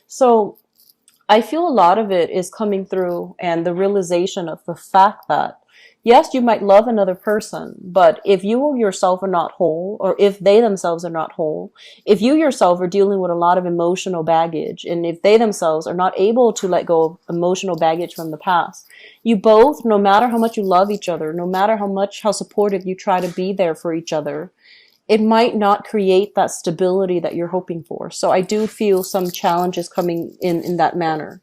So I feel a lot of it is coming through and the realization of the fact that, yes, you might love another person, but if you yourself are not whole, or if they themselves are not whole, if you yourself are dealing with a lot of emotional baggage, and if they themselves are not able to let go of emotional baggage from the past, you both, no matter how much you love each other, no matter how supportive you try to be there for each other, it might not create that stability that you're hoping for. So I do feel some challenges coming in that manner.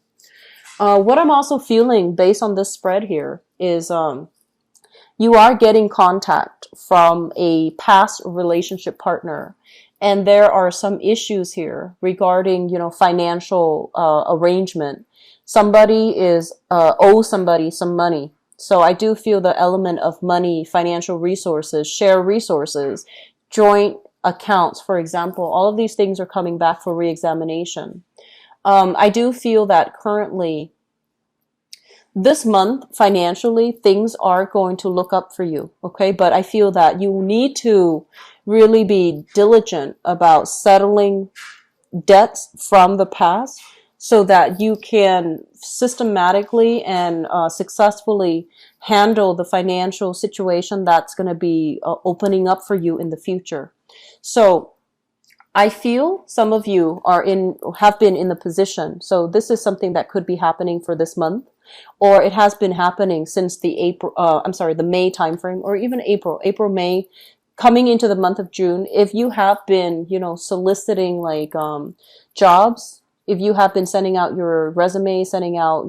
What I'm also feeling based on this spread here is you are getting contact from a past relationship partner. And there are some issues here regarding, financial arrangement. Somebody is owes somebody some money. So I do feel the element of money, financial resources, share resources, joint accounts, for example, all of these things are coming back for reexamination. I do feel that currently this month, financially, things are going to look up for you, okay? But I feel that you need to really be diligent about settling debts from the past so that you can systematically and successfully handle the financial situation that's going to be opening up for you in the future. So I feel some of you have been in the position. So this is something that could be happening for this month, or it has been happening since the May timeframe, or even April, May, coming into the month of June. If you have been, soliciting like, jobs, if you have been sending out your resume, sending out,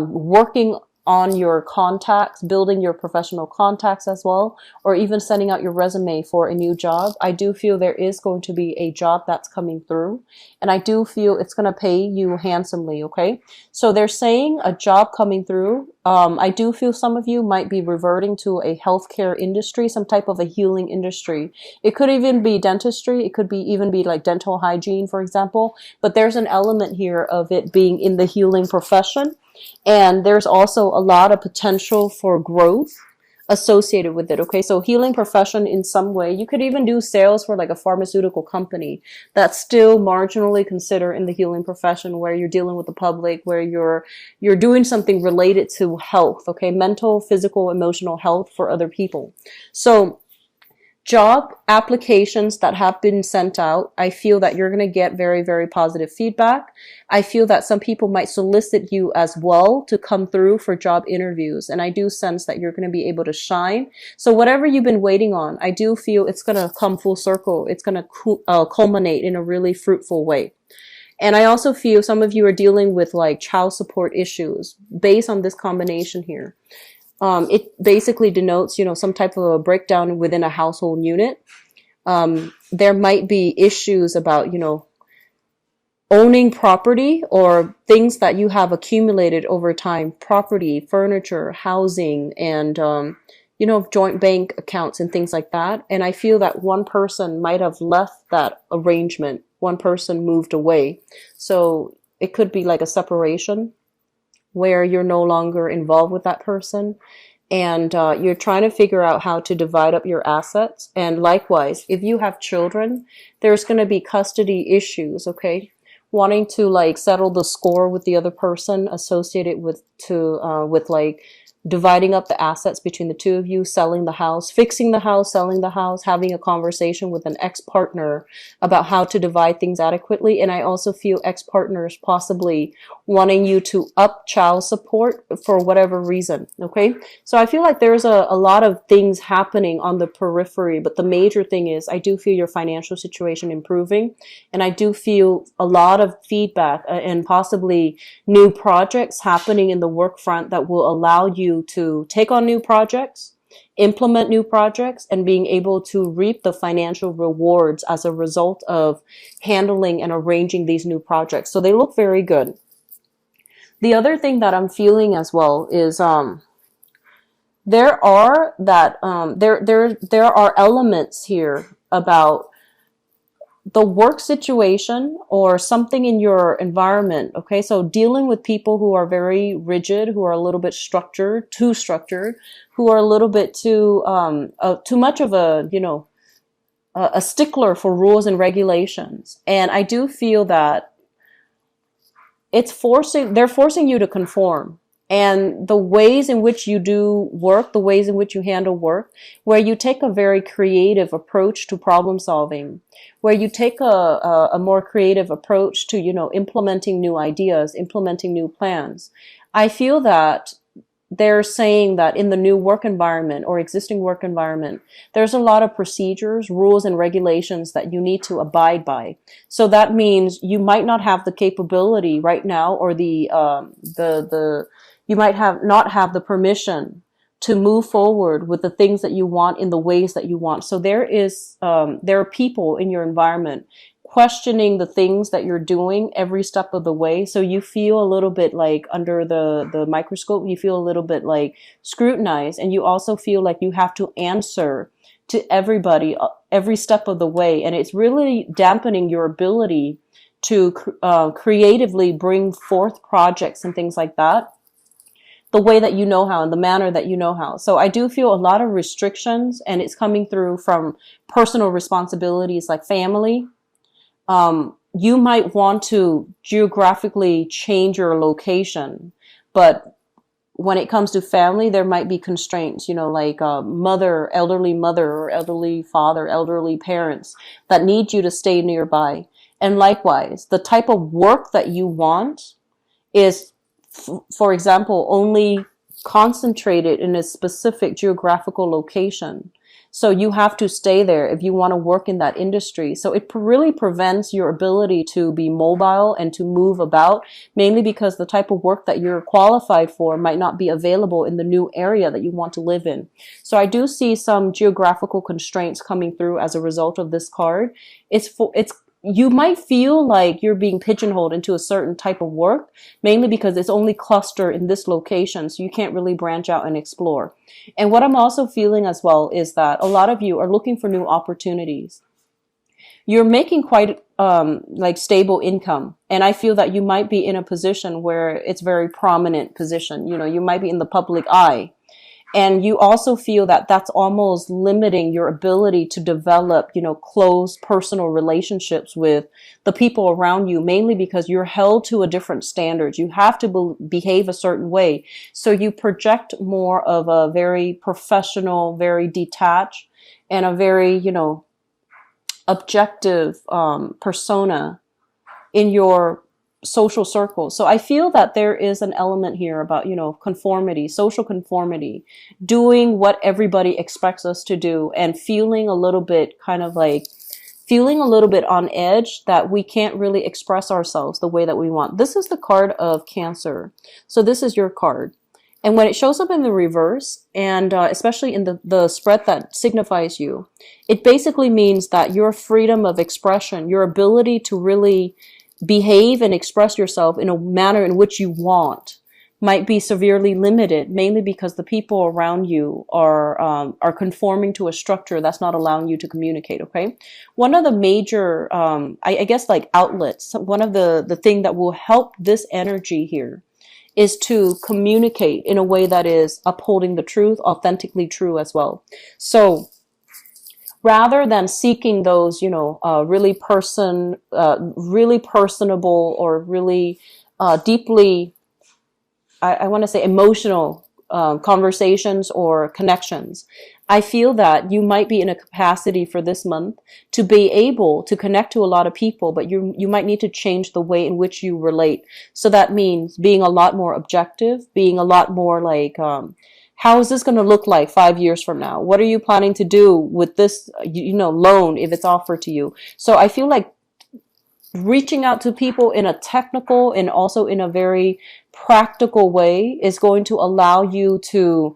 working on your contacts, building your professional contacts as well, or even sending out your resume for a new job, I do feel there is going to be a job that's coming through, and I do feel it's going to pay you handsomely, okay? So they're saying a job coming through. I do feel some of you might be reverting to a healthcare industry, some type of a healing industry. It could even be dentistry. It could even be like dental hygiene, for example, but there's an element here of it being in the healing profession. And there's also a lot of potential for growth associated with it. Okay. So healing profession in some way, you could even do sales for like a pharmaceutical company that's still marginally considered in the healing profession, where you're dealing with the public, where you're doing something related to health. Okay. Mental, physical, emotional health for other people. So job applications that have been sent out, I feel that you're going to get very, very positive feedback. I feel that some people might solicit you as well to come through for job interviews. And I do sense that you're going to be able to shine. So whatever you've been waiting on, I do feel it's going to come full circle. It's going to culminate in a really fruitful way. And I also feel some of you are dealing with like child support issues based on this combination here. It basically denotes, some type of a breakdown within a household unit. There might be issues about, owning property or things that you have accumulated over time, property, furniture, housing, and, joint bank accounts and things like that. And I feel that one person might have left that arrangement. One person moved away. So it could be like a separation, where you're no longer involved with that person, and you're trying to figure out how to divide up your assets. And likewise, if you have children, there's going to be custody issues, okay? Wanting to like settle the score with the other person associated with like dividing up the assets between the two of you, selling the house, fixing the house, selling the house, having a conversation with an ex-partner about how to divide things adequately. And I also feel ex-partners possibly wanting you to up child support for whatever reason. Okay. So I feel like there's a lot of things happening on the periphery, but the major thing is I do feel your financial situation improving. And I do feel a lot of feedback and possibly new projects happening in the work front that will allow you to take on new projects, implement new projects, and being able to reap the financial rewards as a result of handling and arranging these new projects. So they look very good. The other thing that I'm feeling as well is there are elements here about the work situation or something in your environment. Okay. So dealing with people who are very rigid, who are a little bit too structured, who are a little bit too much of a stickler for rules and regulations. And I do feel that they're forcing you to conform. And the ways in which you do work, the ways in which you handle work, where you take a very creative approach to problem solving, where you take a more creative approach to, implementing new ideas, implementing new plans. I feel that they're saying that in the new work environment or existing work environment, there's a lot of procedures, rules, and regulations that you need to abide by. So that means you might not have the capability right now, or you might have not have the permission to move forward with the things that you want in the ways that you want. So there are people in your environment questioning the things that you're doing every step of the way. So you feel a little bit like under the microscope, you feel a little bit like scrutinized, and you also feel like you have to answer to everybody every step of the way. And it's really dampening your ability to creatively bring forth projects and things like that the way that you know how, in the manner that you know how. So I do feel a lot of restrictions, and it's coming through from personal responsibilities like family. You might want to geographically change your location, but when it comes to family, there might be constraints, like elderly mother or elderly father, elderly parents that need you to stay nearby. And likewise, the type of work that you want is, for example, only concentrated in a specific geographical location. So you have to stay there if you want to work in that industry. So it really prevents your ability to be mobile and to move about, mainly because the type of work that you're qualified for might not be available in the new area that you want to live in. So I do see some geographical constraints coming through as a result of this card. You might feel like you're being pigeonholed into a certain type of work, mainly because it's only clustered in this location, so you can't really branch out and explore. And what I'm also feeling as well is that a lot of you are looking for new opportunities. You're making quite like stable income, and I feel that you might be in a position where it's very prominent position. You might be in the public eye. And you also feel that that's almost limiting your ability to develop, close personal relationships with the people around you, mainly because you're held to a different standard. You have to behave a certain way. So you project more of a very professional, very detached, and a very, objective persona in your social circle. So I feel that there is an element here about, conformity, social conformity, doing what everybody expects us to do, and feeling a little bit on edge that we can't really express ourselves the way that we want. This is the card of Cancer. So this is your card. And when it shows up in the reverse, and especially in the spread that signifies you, it basically means that your freedom of expression, your ability to really behave and express yourself in a manner in which you want, might be severely limited, mainly because the people around you are conforming to a structure that's not allowing you to communicate. Okay, one of the major, I guess, like outlets. One of the thing that will help this energy here is to communicate in a way that is upholding the truth, authentically true as well. So rather than seeking those, really personable or really deeply, I want to say emotional conversations or connections, I feel that you might be in a capacity for this month to be able to connect to a lot of people, but you might need to change the way in which you relate. So that means being a lot more objective, being a lot more like, how is this going to look like 5 years from now? What are you planning to do with this, loan if it's offered to you? So I feel like reaching out to people in a technical and also in a very practical way is going to allow you to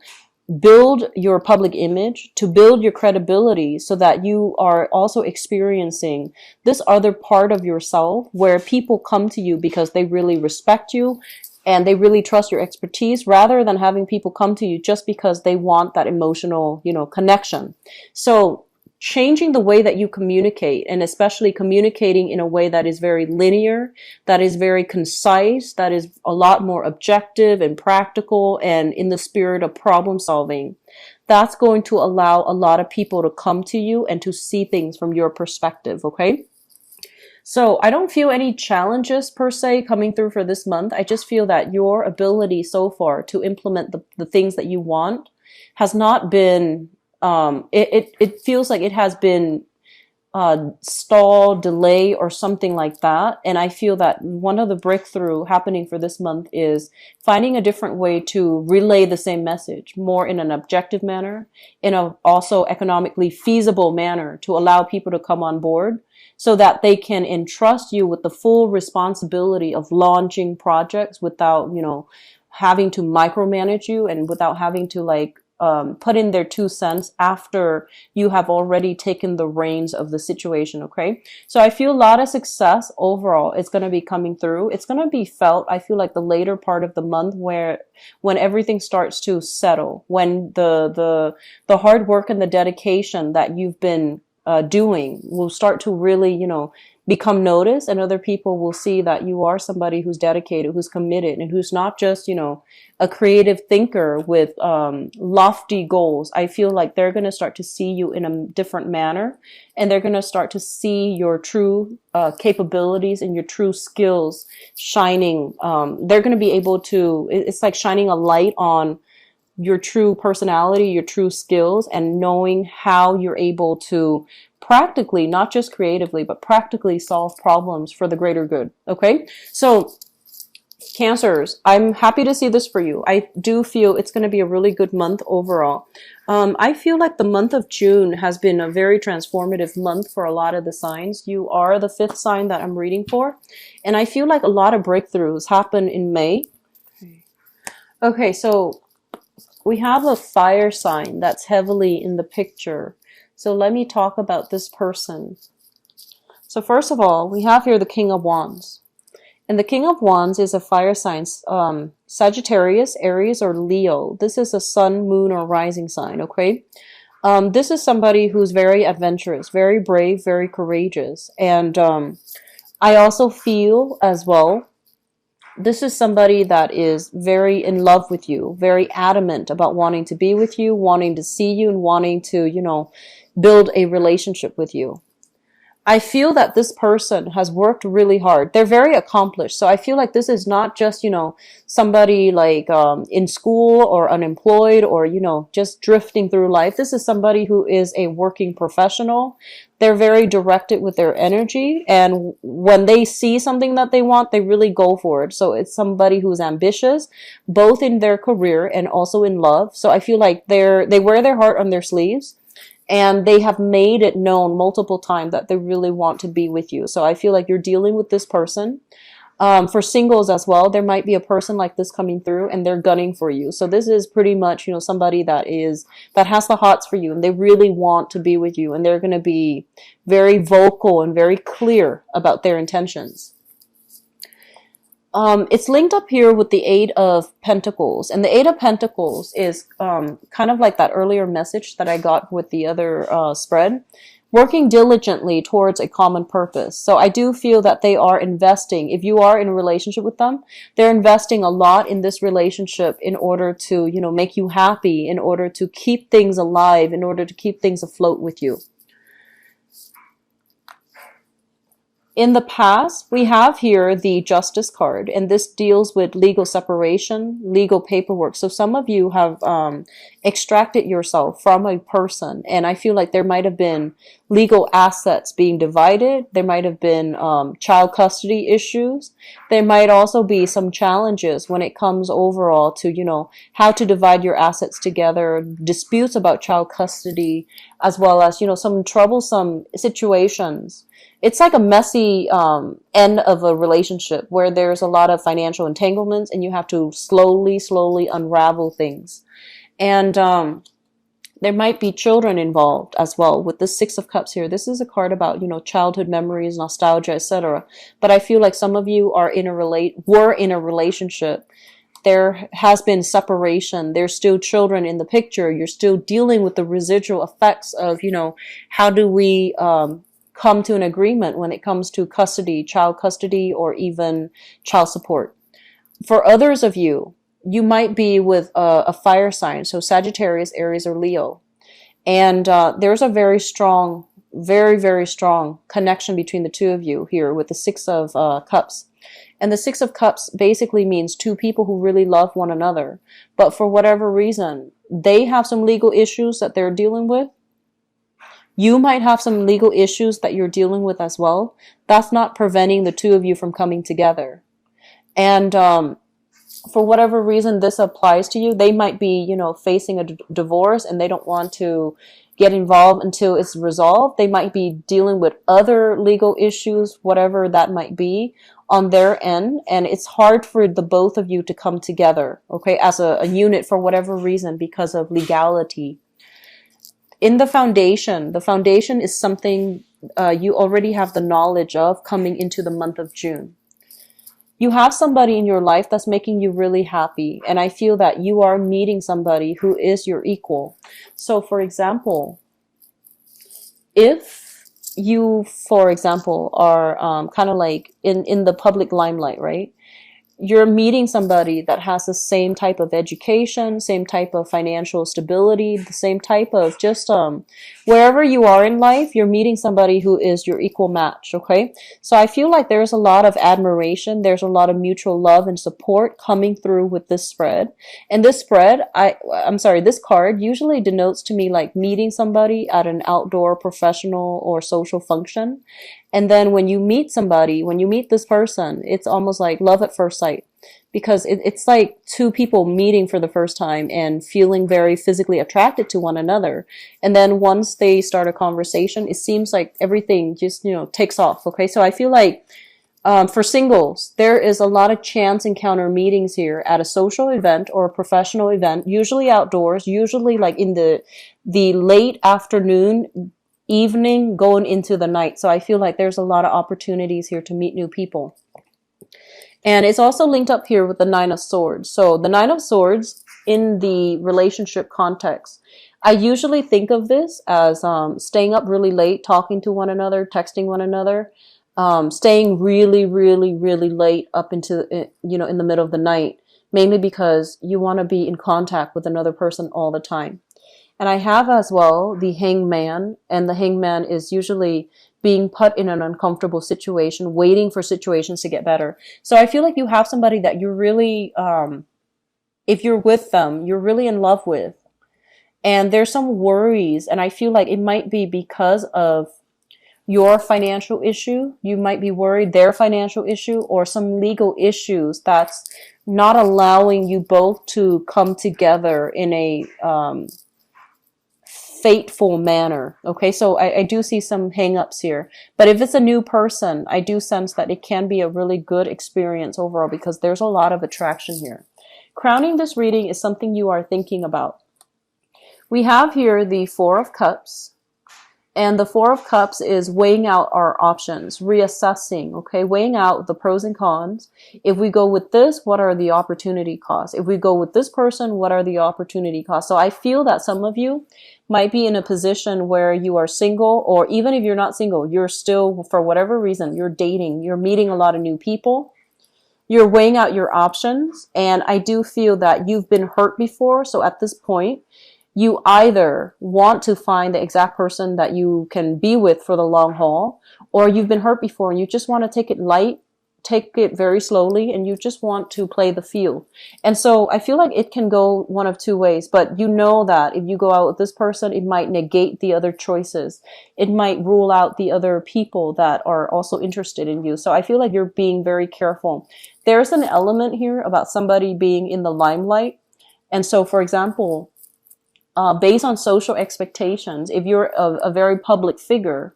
build your public image, to build your credibility, so that you are also experiencing this other part of yourself where people come to you because they really respect you and they really trust your expertise, rather than having people come to you just because they want that emotional, connection. So changing the way that you communicate, and especially communicating in a way that is very linear, that is very concise, that is a lot more objective and practical and in the spirit of problem solving, that's going to allow a lot of people to come to you and to see things from your perspective, okay? So I don't feel any challenges per se coming through for this month. I just feel that your ability so far to implement the things that you want has not been, it feels like it has been stall, delay, or something like that. And I feel that one of the breakthrough happening for this month is finding a different way to relay the same message, more in an objective manner, in a also economically feasible manner to allow people to come on board so that they can entrust you with the full responsibility of launching projects without, having to micromanage you and without having to put in their 2 cents after you have already taken the reins of the situation. Okay. So I feel a lot of success overall. It's going to be coming through. It's going to be felt. I feel like the later part of the month when everything starts to settle, when the hard work and the dedication that you've been doing will start to really, become noticed, and other people will see that you are somebody who's dedicated, who's committed, and who's not just, a creative thinker with lofty goals. I feel like they're going to start to see you in a different manner, and they're going to start to see your true capabilities and your true skills shining. They're going to be able to, it's like shining a light on your true personality, your true skills, and knowing how you're able to practically, not just creatively, but practically solve problems for the greater good. Okay. So Cancers, I'm happy to see this for you. I do feel it's going to be a really good month overall. I feel like the month of June has been a very transformative month for a lot of the signs. You are the 5th sign that I'm reading for. And I feel like a lot of breakthroughs happen in May. Okay, so we have a fire sign that's heavily in the picture. So let me talk about this person. So first of all, we have here the King of Wands. And the King of Wands is a fire sign, Sagittarius, Aries, or Leo. This is a sun, moon, or rising sign, okay? This is somebody who's very adventurous, very brave, very courageous. And I also feel as well, this is somebody that is very in love with you, very adamant about wanting to be with you, wanting to see you, and wanting to, build a relationship with you. I feel that this person has worked really hard. They're very accomplished. So I feel like this is not just, somebody like in school or unemployed or, just drifting through life. This is somebody who is a working professional. They're very directed with their energy. And when they see something that they want, they really go for it. So it's somebody who's ambitious, both in their career and also in love. So I feel like they wear their heart on their sleeves. And they have made it known multiple times that they really want to be with you. So I feel like you're dealing with this person. For singles as well, there might be a person like this coming through and they're gunning for you. So this is pretty much, somebody that has the hots for you and they really want to be with you. And they're going to be very vocal and very clear about their intentions. It's linked up here with the Eight of Pentacles. And the Eight of Pentacles is kind of like that earlier message that I got with the other spread. Working diligently towards a common purpose. So I do feel that they are investing. If you are in a relationship with them, they're investing a lot in this relationship in order to, make you happy, in order to keep things alive, in order to keep things afloat with you. In the past, we have here the Justice card, and this deals with legal separation, legal paperwork. So some of you have extracted yourself from a person, and I feel like there might have been legal assets being divided. There might have been child custody issues. There might also be some challenges when it comes overall to, how to divide your assets together, disputes about child custody, as well as, some troublesome situations. It's like a messy end of a relationship where there's a lot of financial entanglements and you have to slowly unravel things. And there might be children involved as well with the Six of Cups here. This is a card about, childhood memories, nostalgia, etc. But I feel like some of you were in a relationship. There has been separation. There's still children in the picture. You're still dealing with the residual effects of, how do we come to an agreement when it comes to custody, child custody, or even child support. For others of you, you might be with a fire sign, so Sagittarius, Aries, or Leo. And there's a very strong very, very strong connection between the two of you here with the Six of Cups. And the Six of Cups basically means two people who really love one another. But for whatever reason, they have some legal issues that they're dealing with. You might have some legal issues that you're dealing with as well. That's not preventing the two of you from coming together. And for whatever reason this applies to you, they might be, you know, facing a divorce and they don't want to get involved until it's resolved. They might be dealing with other legal issues, whatever that might be on their end. And it's hard for the both of you to come together, okay, as a unit for whatever reason because of legality. In the foundation is something you already have the knowledge of coming into the month of June. You have somebody in your life that's making you really happy. And I feel that you are meeting somebody who is your equal. So for example, if you, for example, are kind of like in the public limelight, right? You're meeting somebody that has the same type of education, same type of financial stability, the same type of just wherever you are in life, you're meeting somebody who is your equal match, okay? So I feel like there's a lot of admiration, there's a lot of mutual love and support coming through with this spread. And this spread, this card usually denotes to me like meeting somebody at an outdoor professional or social function. And then when you meet somebody, when you meet this person, it's almost like love at first sight, because it's like two people meeting for the first time and feeling very physically attracted to one another. And then once they start a conversation, it seems like everything just, you know, takes off. Okay. So I feel like for singles, there is a lot of chance encounter meetings here at a social event or a professional event, usually outdoors, usually like in the late afternoon, evening going into the night. So I feel like there's a lot of opportunities here to meet new people. And it's also linked up here with the Nine of Swords. So the Nine of Swords in the relationship context, I usually think of this as staying up really late, talking to one another, texting one another, staying really, really, really late up into, you know, in the middle of the night, mainly because you want to be in contact with another person all the time. And I have as well the Hangman, and the Hangman is usually being put in an uncomfortable situation, waiting for situations to get better. So I feel like you have somebody that you're really, if you're with them, you're really in love with. And there's some worries, and I feel like it might be because of your financial issue. You might be worried their financial issue or some legal issues that's not allowing you both to come together in a fateful manner. Okay, so I do see some hang-ups here. But if it's a new person, I do sense that it can be a really good experience overall because there's a lot of attraction here. Crowning this reading is something you are thinking about. We have here the Four of Cups. And the Four of Cups is weighing out our options, reassessing, okay, weighing out the pros and cons. If we go with this, what are the opportunity costs? If we go with this person, what are the opportunity costs? So I feel that some of you might be in a position where you are single, or even if you're not single, you're still, for whatever reason, you're dating, you're meeting a lot of new people. You're weighing out your options. And I do feel that you've been hurt before. So at this point, you either want to find the exact person that you can be with for the long haul, or you've been hurt before and you just want to take it light, take it very slowly, and you just want to play the field. And so I feel like it can go one of two ways, but you know that if you go out with this person, it might negate the other choices. It might rule out the other people that are also interested in you. So I feel like you're being very careful. There's an element here about somebody being in the limelight. And so, for example, based on social expectations, if you're a very public figure,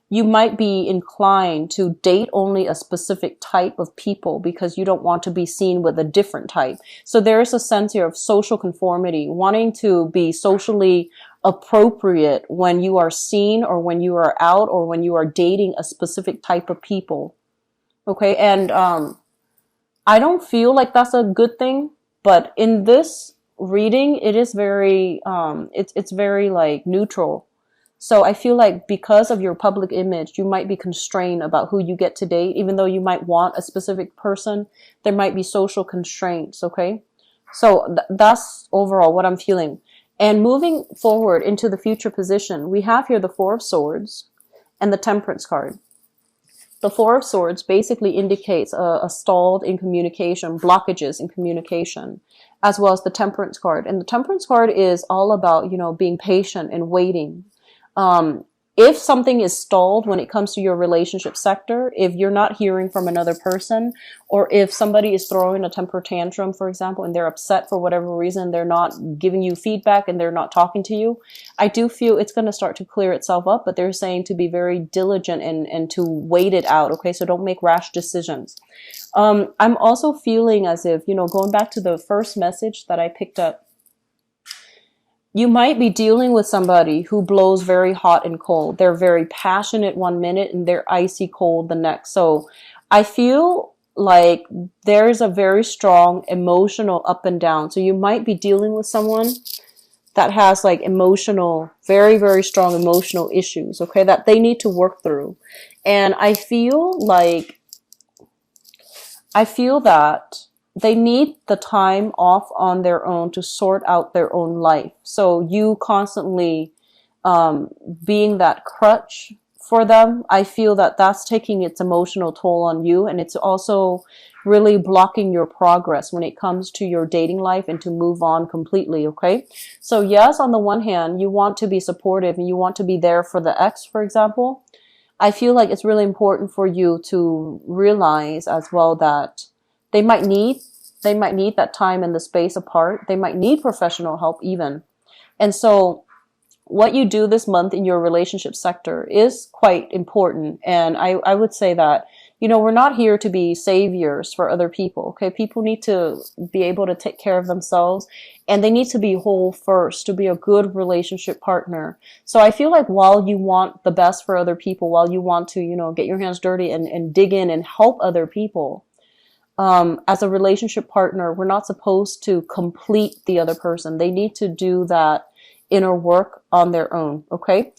you might be inclined to date only a specific type of people because you don't want to be seen with a different type. So there is a sense here of social conformity, wanting to be socially appropriate when you are seen or when you are out or when you are dating a specific type of people. Okay, and I don't feel like that's a good thing, but in this reading, it is very it's very like neutral. So I feel like because of your public image, you might be constrained about who you get to date. Even though you might want a specific person, there might be social constraints. Okay, so that's overall what I'm feeling. And moving forward into the future position, we have here the Four of Swords. and the Temperance card. The Four of Swords basically indicates a stalled in communication, blockages in communication, as well as the Temperance card. And the Temperance card is all about, being patient and waiting. If something is stalled when it comes to your relationship sector, if you're not hearing from another person, or if somebody is throwing a temper tantrum, for example, and they're upset for whatever reason, they're not giving you feedback and they're not talking to you, I do feel it's going to start to clear itself up, but they're saying to be very diligent and to wait it out, okay? So don't make rash decisions. I'm also feeling as if, going back to the first message that I picked up, you might be dealing with somebody who blows very hot and cold. They're very passionate one minute and they're icy cold the next. So I feel like there's a very strong emotional up and down. So you might be dealing with someone that has like emotional, very, very strong emotional issues, okay, that they need to work through. And I feel that they need the time off on their own to sort out their own life. So you constantly being that crutch for them, I feel that that's taking its emotional toll on you, and it's also really blocking your progress when it comes to your dating life and to move on completely, okay? So yes, on the one hand, you want to be supportive and you want to be there for the ex, for example. I feel like it's really important for you to realize as well that they might need that time and the space apart. They might need professional help even. And so what you do this month in your relationship sector is quite important. And I would say that, we're not here to be saviors for other people. Okay. People need to be able to take care of themselves, and they need to be whole first to be a good relationship partner. So I feel like while you want the best for other people, while you want to, get your hands dirty and dig in and help other people, as a relationship partner, we're not supposed to complete the other person. They need to do that inner work on their own, okay?